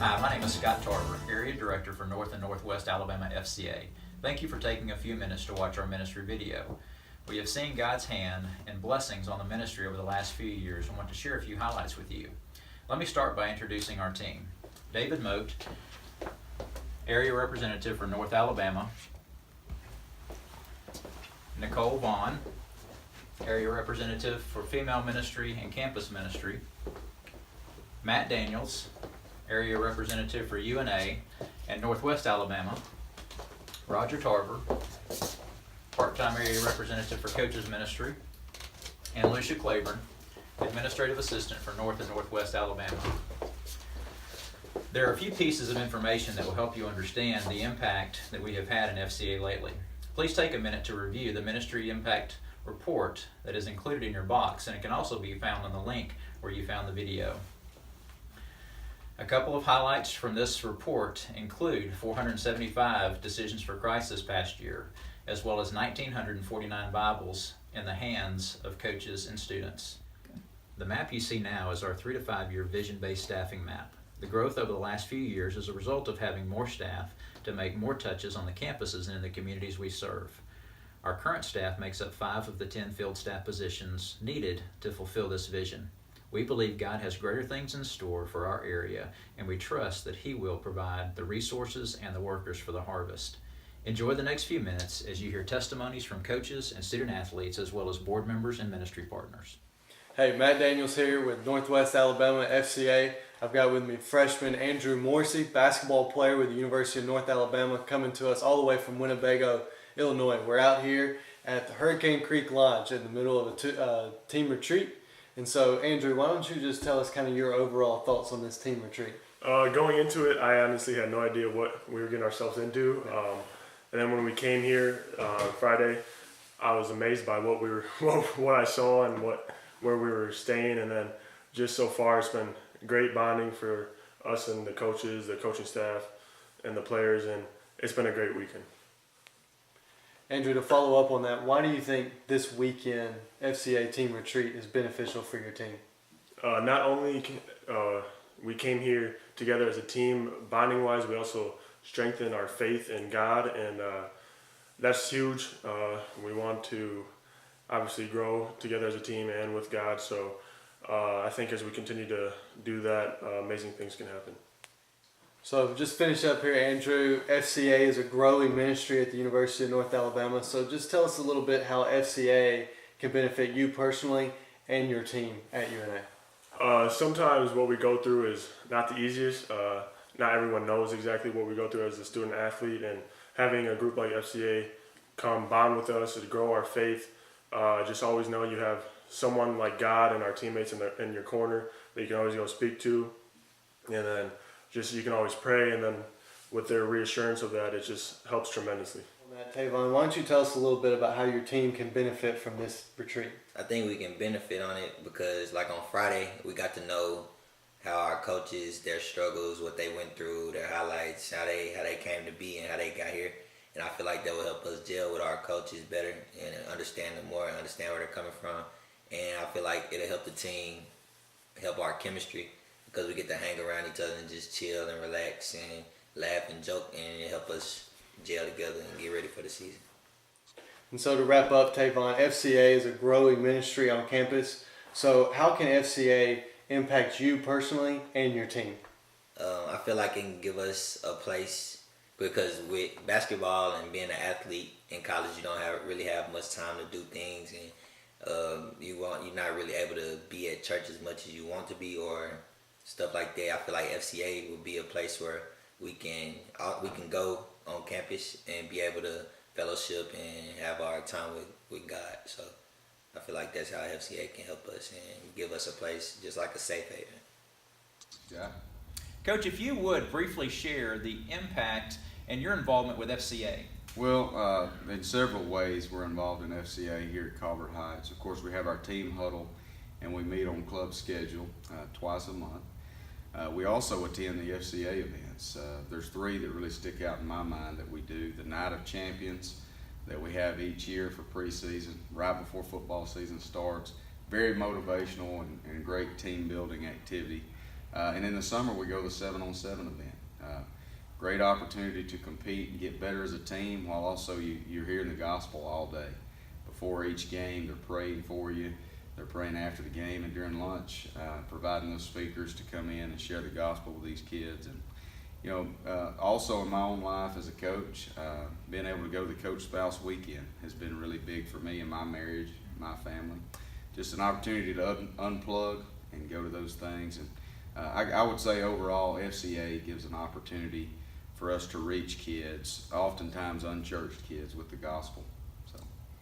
Hi, my name is Scott Tarver, Area Director for North and Northwest Alabama FCA. Thank you for taking a few minutes to watch our ministry video. We have seen God's hand and blessings on the ministry over the last few years and want to share a few highlights with you. Let me start by introducing our team. David Moat, Area Representative for North Alabama. Nicole Vaughn, Area Representative for Female Ministry and Campus Ministry. Matt Daniels, Area Representative for UNA and Northwest Alabama. Roger Tarver, Part-time Area Representative for Coaches Ministry. And Lucia Claiborne, Administrative Assistant for North and Northwest Alabama. There are a few pieces of information that will help you understand the impact that we have had in FCA lately. Please take a minute to review the Ministry Impact Report that is included in your box, and it can also be found on the link where you found the video. A couple of highlights from this report include 475 decisions for Christ this past year, as well as 1,949 Bibles in the hands of coaches and students. The map you see now is our 3 to 5 year vision-based staffing map. The growth over the last few years is a result of having more staff to make more touches on the campuses and in the communities we serve. Our current staff makes up 5 of the 10 field staff positions needed to fulfill this vision. We believe God has greater things in store for our area, and we trust that He will provide the resources and the workers for the harvest. Enjoy the next few minutes as you hear testimonies from coaches and student athletes, as well as board members and ministry partners. Hey, Matt Daniels here with Northwest Alabama FCA. I've got with me freshman Andrew Morrissey, basketball player with the University of North Alabama, coming to us all the way from Winnebago, Illinois. We're out here at the Hurricane Creek Lodge in the middle of a team retreat. And so, Andrew, why don't you just tell us kind of your overall thoughts on this team retreat? Going into it, I honestly had no idea what we were getting ourselves into. And then when we came here Friday, I was amazed by what I saw and where we were staying. And then just so far, it's been great bonding for us and the coaches, the coaching staff, and the players. And it's been a great weekend. Andrew, to follow up on that, why do you think this weekend FCA team retreat is beneficial for your team? Not only we came here together as a team, bonding-wise, we also strengthened our faith in God, and that's huge. We want to obviously grow together as a team and with God, so I think as we continue to do that, amazing things can happen. So just finish up here, Andrew. FCA is a growing ministry at the University of North Alabama. So just tell us a little bit how FCA can benefit you personally and your team at UNA. Sometimes what we go through is not the easiest. Not everyone knows exactly what we go through as a student athlete, and having a group like FCA come bond with us to grow our faith. Just always know you have someone like God and our teammates in your corner that you can always go speak to, and then you can always pray, and then with their reassurance of that, it just helps tremendously. Matt, Tavon, why don't you tell us a little bit about how your team can benefit from this retreat? I think we can benefit on it because, like on Friday, we got to know how our coaches, their struggles, what they went through, their highlights, how they came to be, and how they got here. And I feel like that will help us gel with our coaches better and understand them more and understand where they're coming from. And I feel like it'll help the team, help our chemistry, because we get to hang around each other and just chill and relax and laugh and joke, and it help us gel together and get ready for the season. And so to wrap up, Tavon, FCA is a growing ministry on campus. So how can FCA impact you personally and your team? I feel like it can give us a place, because with basketball and being an athlete in college, you don't really have much time to do things, and you're not really able to be at church as much as you want to be or stuff like that. I feel like FCA would be a place where we can go on campus and be able to fellowship and have our time with God. So I feel like that's how FCA can help us and give us a place just like a safe haven. Yeah. Coach, if you would briefly share the impact and your involvement with FCA. Well, in several ways we're involved in FCA here at Colbert Heights. Of course, we have our team huddle, and we meet on club schedule twice a month. We also attend the FCA events. There's 3 that really stick out in my mind that we do. The Night of Champions that we have each year for preseason, right before football season starts. Very motivational and great team building activity. And in the summer, we go the 7-on-7 event. Great opportunity to compete and get better as a team, while also you're hearing the gospel all day. Before each game, they're praying for you. They're praying after the game and during lunch, providing those speakers to come in and share the gospel with these kids. And also in my own life as a coach, being able to go to the Coach Spouse Weekend has been really big for me in my marriage, my family. Just an opportunity to unplug and go to those things. And I would say overall, FCA gives an opportunity for us to reach kids, oftentimes unchurched kids, with the gospel. So.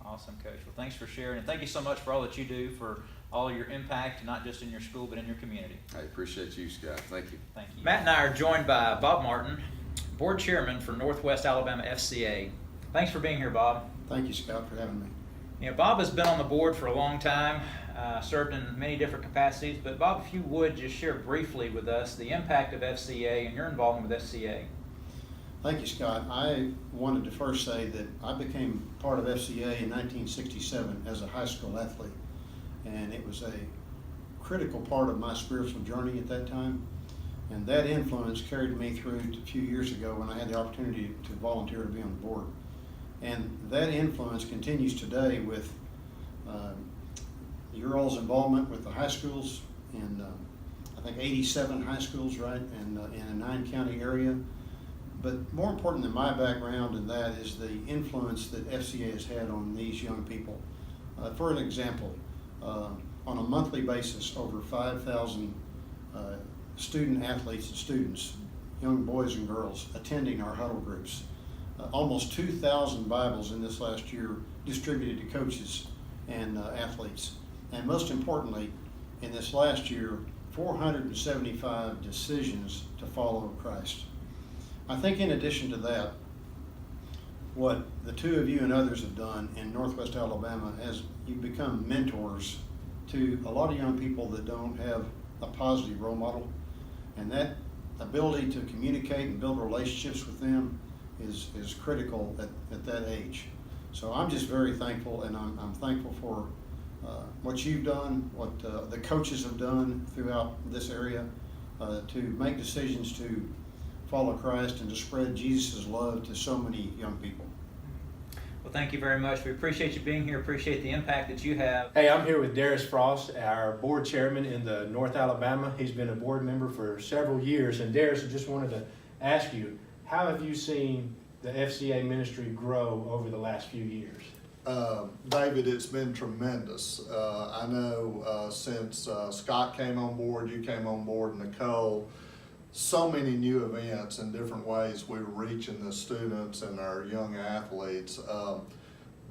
Awesome, Coach. Well, thanks for sharing, and thank you so much for all that you do for all your impact, not just in your school, but in your community. I appreciate you, Scott. Thank you. Thank you. Matt and I are joined by Bob Martin, Board Chairman for Northwest Alabama FCA. Thanks for being here, Bob. Thank you, Scott, for having me. Bob has been on the board for a long time, served in many different capacities, but Bob, if you would just share briefly with us the impact of FCA and your involvement with FCA. Thank you, Scott. I wanted to first say that I became part of FCA in 1967 as a high school athlete, and it was a critical part of my spiritual journey at that time, and that influence carried me through a few years ago when I had the opportunity to volunteer to be on the board. And that influence continues today with your all's involvement with the high schools, and I think 87 high schools, right, and in a 9-county area. But more important than my background in that is the influence that FCA has had on these young people. For an example, on a monthly basis, over 5,000 student athletes and students, young boys and girls, attending our huddle groups. Almost 2,000 Bibles in this last year distributed to coaches and athletes. And most importantly, in this last year, 475 decisions to follow Christ. I think in addition to that, what the two of you and others have done in Northwest Alabama is you've become mentors to a lot of young people that don't have a positive role model. And that ability to communicate and build relationships with them is critical at that age. So I'm just very thankful, and I'm thankful for what you've done, what the coaches have done throughout this area to make decisions to follow Christ and to spread Jesus' love to so many young people. Well, thank you very much. We appreciate you being here, appreciate the impact that you have. Hey, I'm here with Darius Frost, our board chairman in the North Alabama. He's been a board member for several years. And Darius, I just wanted to ask you, how have you seen the FCA ministry grow over the last few years? David, it's been tremendous. I know since Scott came on board, you came on board, Nicole, so many new events in different ways we're reaching the students and our young athletes.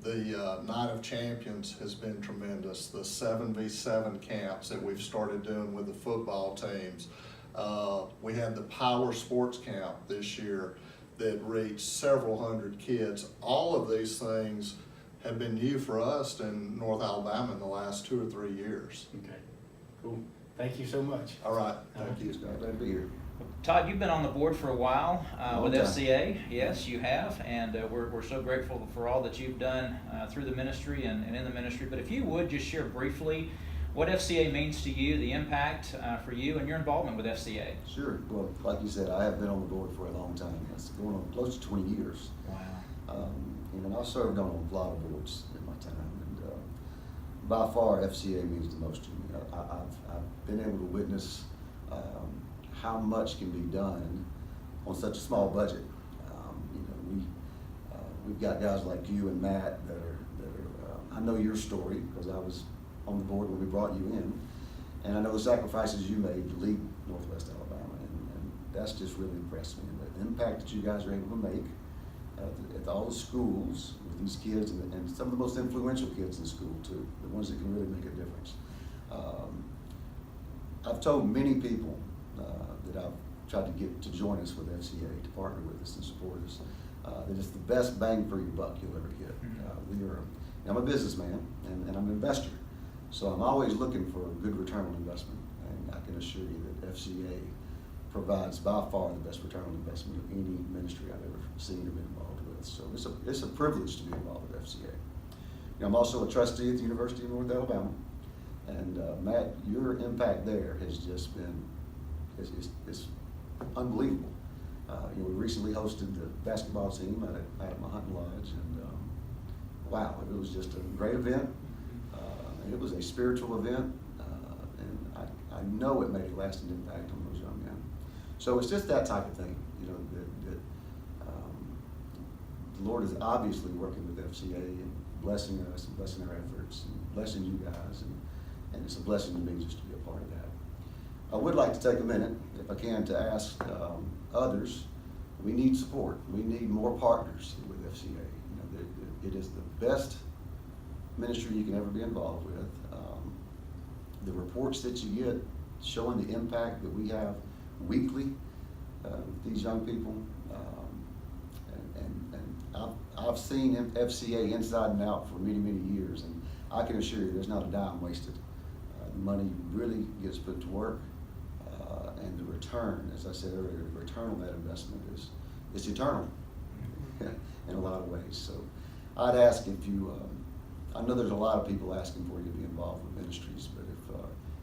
The Night of Champions has been tremendous. The 7v7 camps that we've started doing with the football teams. We had the Power Sports Camp this year that reached several hundred kids. All of these things have been new for us in North Alabama in the last 2 or 3 years. Okay, cool. Thank you so much. All right, thank you. Glad to be here. Todd, you've been on the board for a while with time. FCA. Yes, you have, and we're so grateful for all that you've done through the ministry and in the ministry. But if you would just share briefly what FCA means to you, the impact for you and your involvement with FCA. Sure. Well, like you said, I have been on the board for a long time. It's going on close to 20 years. Wow. I've served on a lot of boards in my time, and by far FCA means the most to me. I've been able to witness how much can be done on such a small budget. We've got guys like you and Matt that are I know your story because I was on the board when we brought you in, and I know the sacrifices you made to lead Northwest Alabama, and that's just really impressed me. And the impact that you guys are able to make at all the schools with these kids, and some of the most influential kids in school too, the ones that can really make a difference. I've told many people that I've tried to get to join us with FCA, to partner with us and support us, that it's the best bang for your buck you'll ever get. I'm a businessman and I'm an investor, so I'm always looking for a good return on investment, and I can assure you that FCA provides by far the best return on investment of any ministry I've ever seen or been involved with. So it's a privilege to be involved with FCA. I'm also a trustee at the University of North Alabama, and Matt, your impact there has just been is unbelievable. We recently hosted the basketball team at Mahonton Lodge, and wow, it was just a great event. It was a spiritual event, and I know it made a lasting impact on those young men. So it's just that type of thing, that the Lord is obviously working with FCA and blessing us and blessing our efforts and blessing you guys, and it's a blessing to me just to be a part of that. I would like to take a minute, if I can, to ask others. We need support. We need more partners with FCA. It is the best ministry you can ever be involved with. The reports that you get showing the impact that we have weekly with these young people, and I've seen FCA inside and out for many, many years, and I can assure you there's not a dime wasted. The money really gets put to work, and the return, as I said earlier, the return on that investment is eternal in a lot of ways. So I'd ask if you, I know there's a lot of people asking for you to be involved with ministries, but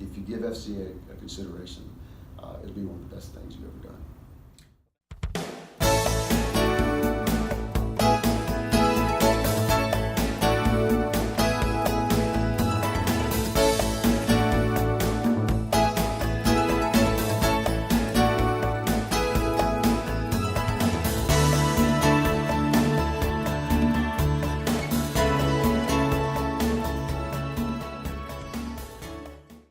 if you give FCA a consideration, it'll be one of the best things you've ever done.